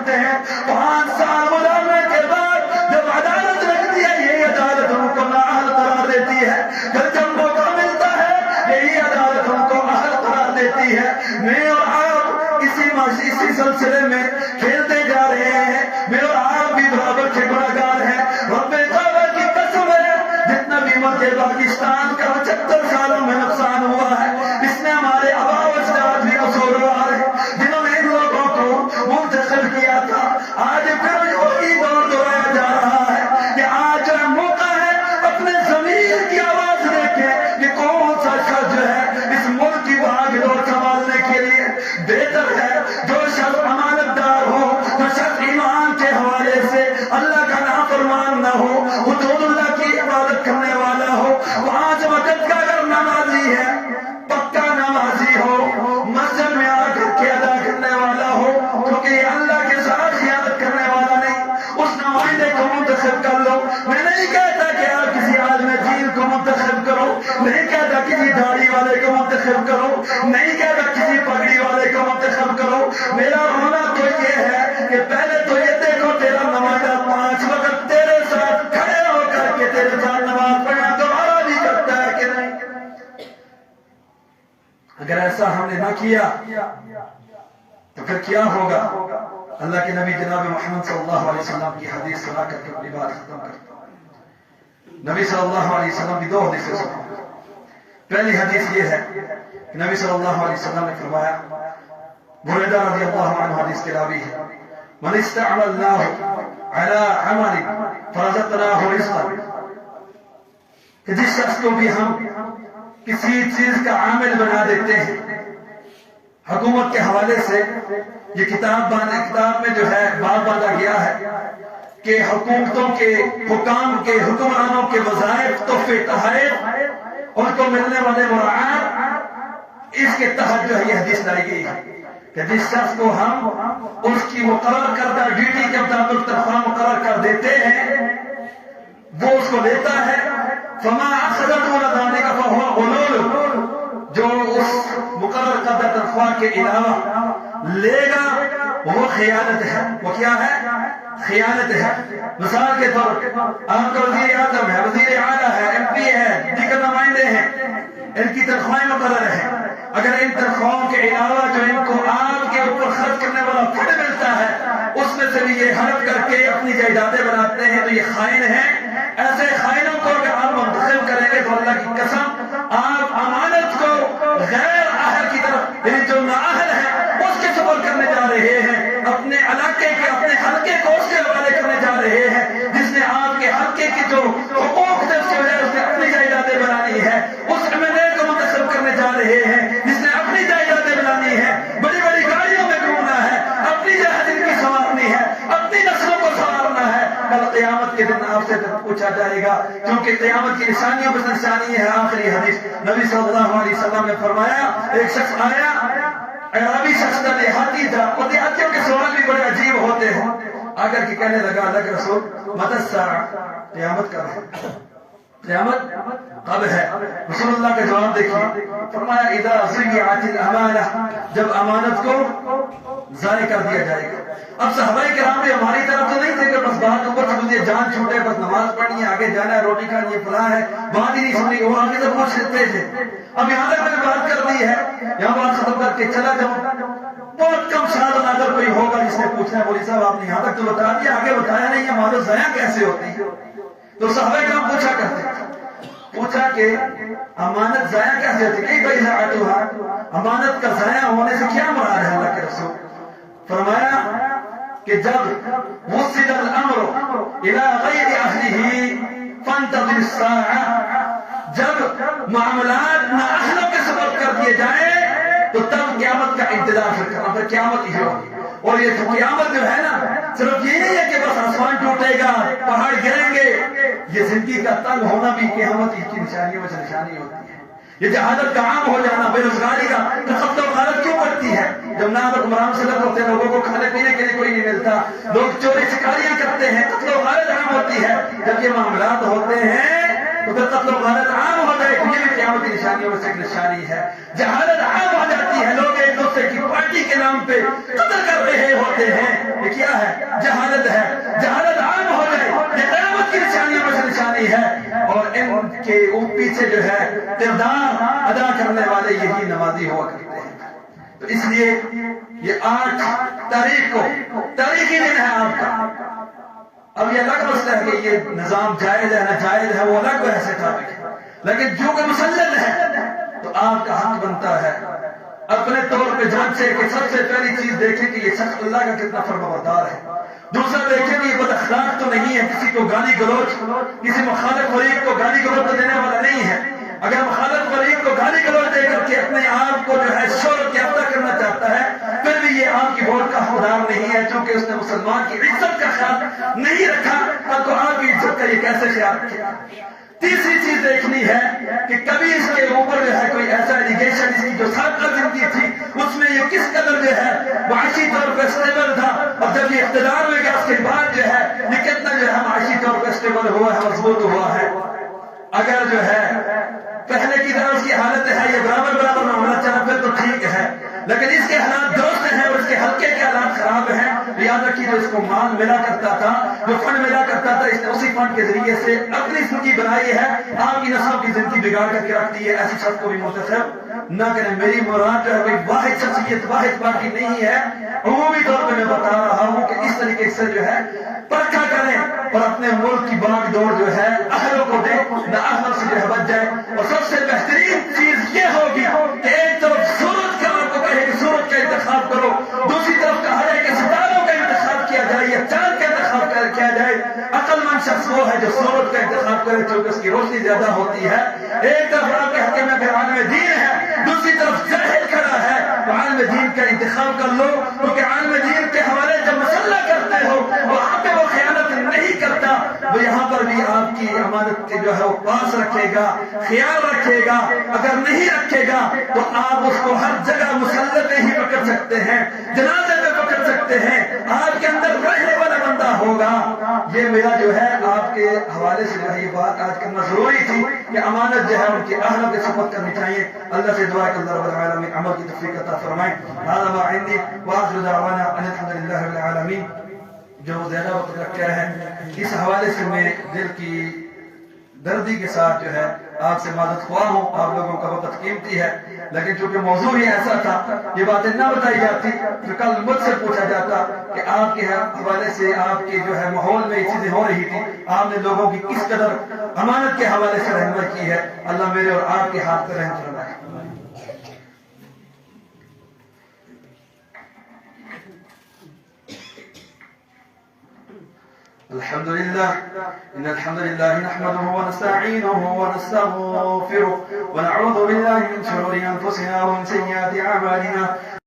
کرتے ہیں. 5 سال مداومے کے بعد جب عدالت رکھتی ہے یہی عدالت ان کو نااہل قرار دیتی ہے. پھر جب موقع ملتا ہے یہی عدالت ان کو اہل قرار دیتی ہے. میں اور آپ اسی سلسلے میں کھیلتے جا رہے ہیں. میں اور آپ بھی برابر کے گناہگار ہیں. رب کعبہ کی قسم ہے جتنا بھی ملک پاکستان کا 75 سالوں میں نقصان ہوا ہے اس میں ہمارے آبا و اجداد بھی قصوروار ہیں جنہوں نے ان لوگوں کو منتخب کیا تھا. آج پھر وہی دور دہرایا جا رہا ہے کہ آج موقع ہے اپنے ضمیر کی آواز دیکھیں کہ کون سا شخص جو ہے اس ملک کی بھاگ دوڑ سنبھالنے کے لیے بہتر ہے. جو شخص امانت دار ہو, جو شخص ایمان کے حوالے سے اللہ کا نافرمان نہ ہو, حدود اللہ کی عبادت کرنے والا ہو, 5 وقت کا اگر نمازی ہے, پکا نمازی ہو, مسجد میں آ کر کے ادا کرنے والا ہو, کیونکہ یہ اللہ کے ساتھ خیانت کرنے والا نہیں, اس نمائندے کو منتخب کر لو. میں نہیں کہتا کہ آپ کسی عالم دین کو منتخب کرو, نہیں کہتا کسی داڑھی والے کو منتخب کرو, نہیں کہتا کسی پگڑی والے کو منتخب کرو. میرا ہونا تو یہ ہے کہ پہلے تو یہ دیکھو تیرا نمائندہ 5 وقت تیرے ساتھ کھڑے ہو کر کے تیرے ساتھ نماز پڑھنا دوبارہ بھی کرتا ہے کہ نہیں. اگر ایسا ہم نے نہ کیا تو پھر کیا ہوگا؟ اللہ کے نبی جناب محمد صلی اللہ علیہ وسلم کی حدیث سنا کر کے اپنی بات ختم کرتا ہوں. نبی صلی اللہ علیہ وسلم کی 2 حدیثیں سنا. پہلی حدیث یہ ہے کہ نبی صلی اللہ علیہ وسلم نے فرمایا, بریدہ رضی اللہ عنہ حدیث کے راوی ہے, من استعملناه على عمل فرزقناه رزقا, کہ جس شخص کو بھی ہم کسی چیز کا عامل بنا دیتے ہیں, حکومت کے حوالے سے یہ کتاب میں جو ہے باب باندھا گیا ہے کہ حکومتوں کے حکام کے حکمرانوں کے وظائف تحفے تحائف ان کو ملنے والے مراعات, اس کے تحت جو ہے یہ حدیث لائی گئی ہے کہ جس شخص کو ہم اس کی مقرر کردہ ڈیوٹی کے مطابق تنخواہ مقرر کر دیتے ہیں وہ اس کو لیتا ہے. فما اخذته لذلك فهو غلول, جو اس مقرر کردہ تنخواہ کے علاوہ لے گا وہ خیانت ہے. وہ کیا ہے؟ خیانت ہے. مثال کے طور پر آپ کا وزیر اعظم ہے, وزیر اعلیٰ ہے, ایم پی ہے, دیگر نمائندے ہیں, ان کی تنخواہیں مقرر ہیں. اگر ان تنخواہوں کے علاوہ جو ان کو آپ کے اوپر خرچ کرنے والا فنڈ ملتا ہے اس میں سے بھی یہ ہڑپ کر کے اپنی جائیدادیں بناتے ہیں تو یہ خائن ہیں. ایسے خائنوں کو اگر آپ منتخب کریں گے تو اللہ کی قسم آپ امانت کو غیر اہل کی طرف, یعنی جو نااہل ہے اس کے سپرد کرنے جا رہے ہیں, اپنے علاقے کے اپنے حلقے کو اس کے حوالے کرنے جا رہے ہیں. جس نے آپ کے حلقے کی جو حقوق تھے اس کی وجہ اس نے اپنی جائیدادیں بنانی ہے, اس MLA کو منتخب کرنے جا رہے ہیں جس نے اپنی جائیدادیں بنانی ہے, بڑی بڑی گاڑیوں میں گھومنا ہے, اپنی جہازیں کی سنوارنی ہے, اپنی نسلوں کو سنوارنا ہے. کل قیامت کے دن آپ سے پوچھا جائے گا, کیونکہ قیامت کی نشانیوں میں نشانی ہے آخری حدیث. نبی صلی اللہ علیہ وسلم نے فرمایا, ایک شخص آیا, عربی شخص کا دیہاتی تھا, اور دیہاتیوں کے سوال بھی بڑے عجیب ہوتے ہیں. آ کر کے کہنے لگا اللہ کے رسول متی الساعہ, قیامت کب ہے, قیامت کب ہے؟ رسول اللہ کا جواب دیکھیے, فرمایا اذا ضیعت الامانہ, جب امانت کو ضائع کر دیا جائے گا. اب صحابہ کرام بھی ہماری طرف تو نہیں تھے کہ بس بات اوپر سے مجھے جان چھوٹے, بس نماز پڑھنی ہے, آگے جانا ہے, روٹی کھانی ہے, فلاں ہے, بات ہی نہیں سنی, وہ آگے سے پوچھ لیتے تھے. اب یہاں تک میں نے بات کر دی ہے, یہاں بات ختم کر کے چلا جاؤں. بہت کم شاید اگر کوئی ہوگا جس نے پوچھنا ہے مولوی صاحب آپ نے یہاں تک تو بتا دیا, آگے بتایا نہیں, امانت ضائع کیسے ہوتی ہے؟ تو صحابہ کرام پوچھا کرتے تھے, پوچھا کہ امانت ضائع کیسے ہوتی ہے, بھائی امانت کا ضائع ہونے سے کیا مراد ہے اللہ کے رسول؟ فرمایا کہ جب وصل الامر الى غیر اہلہ فانتظر الساعہ, جب معاملات نااہلوں کے سبب کر دیے جائیں تو تب قیامت کا انتظار کرنا, پھر قیامت ہی ہوگی. اور یہ قیامت جو ہے نا صرف یہ نہیں ہے کہ بس آسمان ٹوٹے گا, پہاڑ گریں گے, یہ زندگی کا تنگ ہونا بھی قیامت کی نشانیوں میں سے نشانی ہوتی ہے. یہ جہالت کا عام ہو جانا, بے روزگاری کا, قحط و غارت کیوں بڑھتی ہے؟ جب نام حکمران سے لگ ہوتے ہیں, لوگوں کو کھانے پینے کے لیے کوئی نہیں ملتا, لوگ چوری چکاریاں کرتے ہیں, قتل و غارت عام ہوتی ہے. جب یہ معاملات ہوتے ہیں تو پھر قتل و غارت عام ہو جائے. یہ بھی قیامت کی نشانیوں میں سے ایک نشانی ہے. جہالت عام ہو جاتی ہے, لوگ ایک دوسرے کی پارٹی کے نام پہ قتل کر رہے ہوتے ہیں. یہ کیا ہے؟ جہالت ہے. جہالت عام ہو جائے, یہ قیامت کی نشانیوں میں سے نشانی ہے. اور ان کے پیچھے جو ہے کردار ادا کرنے والے یہی نمازی ہوا کرتے ہیں. تو اس لیے یہ 8 تاریخ کو تاریخی دن ہے آپ کا. اب یہ الگ مسئلہ ہے کہ یہ نظام جائز ہے ناجائز ہے, وہ الگ ویسے ٹاپک ہے. لیکن جو کہ مسلط ہے تو آپ کا حق بنتا ہے اپنے طور پہ جانچے کہ سب سے پہلی چیز دیکھیں کہ یہ شخص اللہ کا کتنا فرمانبردار ہے. دوسرا دیکھیں کہ یہ بد اخلاق تو نہیں ہے, کسی کو گالی گلوچ, کسی مخالف فریق کو گالی گلوچ تو دینے والا نہیں ہے. اگر مخالف فریق کو گالی گلوچ دے کر کے اپنے آپ کو جو ہے شہرت یافتہ کرنا چاہتا ہے, پھر بھی یہ آپ کی ووٹ کا حقدار نہیں ہے, چونکہ اس نے مسلمان کی عزت کا خیال نہیں رکھا. اب تو آپ کی عزت کا یہ کیسے خیال رکھے گا؟ تیسری چیز دیکھنی ہے کہ کبھی اس کے اوپر جو ہے کوئی ایسا ایلیگیشن اس کی جو سابقہ زندگی تھی اس میں یہ کس قدر جو ہے معاشی طور پر اسٹیبل تھا, اور جب یہ اقتدار میں گیا اس کے بعد جو ہے یہ کتنا جو ہے معاشی طور پر اسٹیبل ہوا ہے, مضبوط ہوا ہے. اگر جو ہے پہلے کی طرح اس کی حالت ہے یہ برابر برابر نہ ہونا چاہتا پھر تو ٹھیک ہے, لیکن اس کے حالات درست ہیں اور اس کے حلقے کے حالات خراب ہیں. یاد رکھیے جو اس کو مال ملا کرتا تھا, جو فنڈ ملا کرتا تھا, اس نے اسی فنڈ کے ذریعے سے اپنی زندگی بنائی ہے, آپ کی نسلوں کی زندگی بگاڑ کر کے رکھ دی ہے. ایسی شخص کو بھی منتخب نہ کریں. میری مراد جو ہے کوئی واحد شخصیت واحد پارٹی نہیں ہے, عمومی طور پہ میں بتا رہا ہوں کہ اس طریقے سے جو ہے پرکھا کریں اور اپنے ملک کی باغ دوڑ جو ہے اہلوں کو دیں, نہ اہل سے جو ہے بچ جائے. اور سب سے بہترین چیز یہ ہوگی کہ ایک طرف سورج کا آپ کو کہے کہ سورج کا انتخاب کرو, دوسری طرف کہا جائے کہ ستاروں کا انتخاب کیا جائے یا چاند کا انتخاب کیا جائے. عقل مند شخص وہ ہے جو سورج کا انتخاب کرے کیونکہ اس کی روشنی زیادہ ہوتی ہے. ایک طرف آپ کے حق میں اگر عالم دین ہے, دوسری طرف جاہل کھڑا ہے, تو عالم دین کا انتخاب کر لو, کیونکہ عالم دین کے حوالے جب مسئلہ کرتے ہو وہاں پہ وہ خیانت نہیں کرتا, وہ یہاں پر بھی آپ کی امانت جو ہے وہ پاس رکھے گا, خیال رکھے گا. اگر نہیں رکھے گا تو آپ اس کو ہر جگہ مسلط پہ ہی پکڑ سکتے ہیں, جنازے پہ پکڑ سکتے ہیں, آپ کے اندر رہنے والا بندہ ہوگا. یہ میرا جو ہے آپ کے حوالے سے جو ہے یہ بات آج کرنا ضروری تھی کہ امانت جو ہے ان کے اہل کی خدمت کرنی چاہیے. اللہ سے دعا کہ اللہ رب العالمین عمل کی توفیق عطا فرمائے. هذا ما عندي واخر دعوانا ان الحمد لله رب العالمین. جو زیادہ وقت رکھا ہے اس حوالے سے میں دل کی دردی کے ساتھ جو ہے آپ سے مدد خواہ ہوں. آپ لوگوں کا وقت قیمتی ہے, لیکن چونکہ موضوع ہی ایسا تھا یہ باتیں نہ بتائی جاتی تو کل مجھ سے پوچھا جاتا کہ آپ کے حوالے سے آپ کے جو ہے ماحول میں یہ چیزیں ہو رہی تھی, آپ نے لوگوں کی کس قدر امانت کے حوالے سے رحمت کی ہے. اللہ میرے اور آپ کے ہاتھ پہ رحم فرمائے. الحمد لله إن الحمد لله نحمده ونستعينه ونستغفره ونعوذ بالله من شرور أنفسنا ومن سيئات أعمالنا.